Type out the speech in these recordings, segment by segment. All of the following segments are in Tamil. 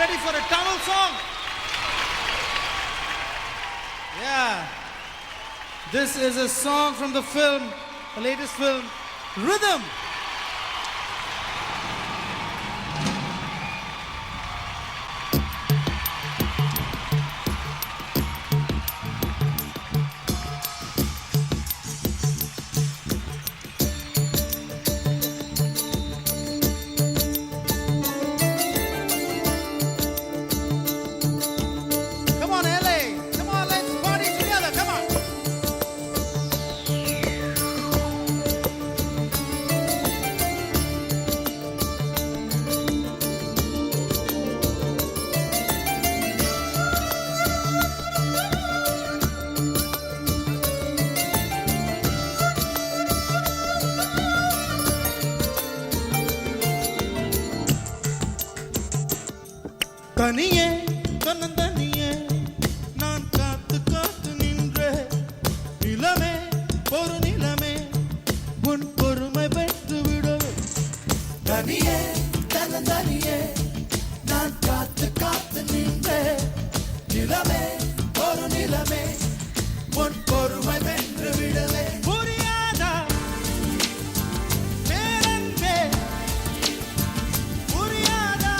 ready for a Tamil song? Yeah. This is a song from the film, the latest film, Rhythm. தனியே தன்னந்தனியே நான் காத்து காத்து நின்றே நிலமே ஒரு நிலமே உன் பொறுமை பெற்று விடவே தனியே தன்னந்தனியே நான் காத்து காத்து நின்றே நிலமே ஒரு நிலமே உன் பொறுமை வென்று விடவே புரியாதா பேரன்பே புரியாதா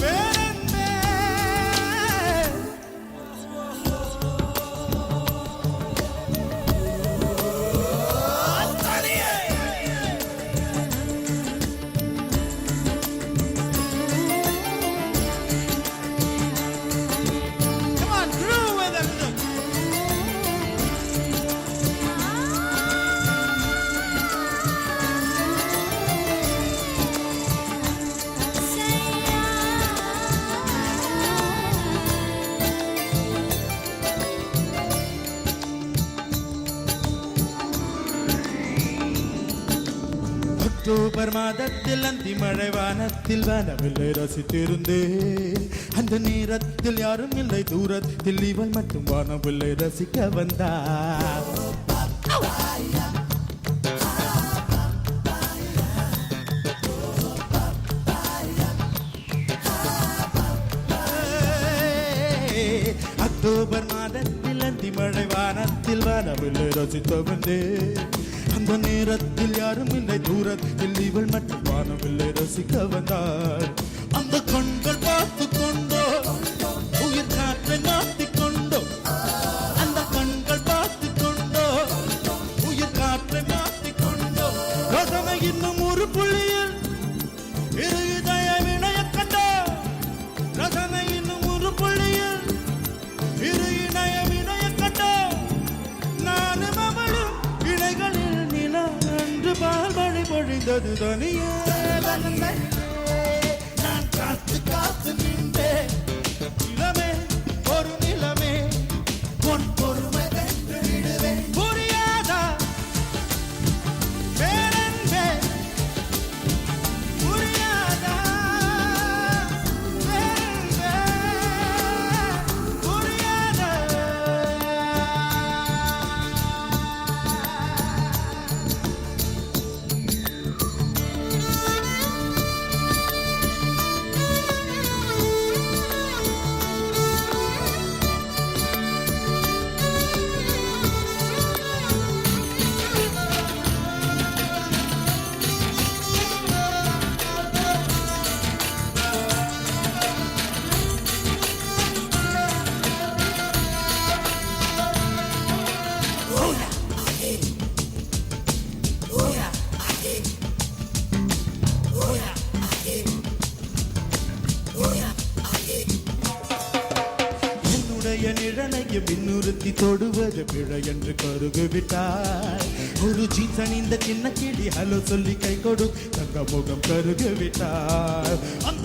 பேரன்பே Come on, groove with them. October மாதத்தில் அந்தி மழை வானத்தில் வானவில்லை ரசித்திருந்தேன் அந்த நேரத்தில் யாரும் இல்லை தூரத்தில் இவள் மட்டும் வானவில்லை ரசிக்க வந்தார் அக்டோபர் மாதத்தில் அந்தி மழை வானத்தில் வானவில்லை ரசித்து வந்தேன் அந்த நேரத்தில் யாரும் இல்லை தூரத்தில் இவள் மட்டும் வானவில்லை ரசிக்க வந்தாள் அந்த கண்கள் பார்த்து கொண்டோ உயிர் காற்றை மாற்றிக் கொண்டோ அந்த கண்கள் பார்த்து கொண்டோ உயிர் காற்றை மாற்றிக் கொண்டோ ரசனை இன்னும் ஒரு புள்ளியில் இரு இதய வினைய கண்டோ ரசனை இன்னும் ஒரு புள்ளியில் இரு இணைய வினைய கண்டோ நானும் அவளும் இணைகளில் பால் மழை பொழிந்தது தனியே நான் காத்து காத்து நின்றே நிலமே ஒரு நிலமே உன் பொறுமை வென்று விடுவே புரியாதா பேரன்பே புரியாதா பேரன்பே புரியாதா நிழலையும் பின்னுறுத்தி தொடுவது பிழை என்று கருகுவிட்டார் ஒரு ஜீன்ஸ் அணிந்த சின்ன கிளி ஹலோ சொல்லி கை கொடு தங்க முகம் கருகுவிட்டார் அந்த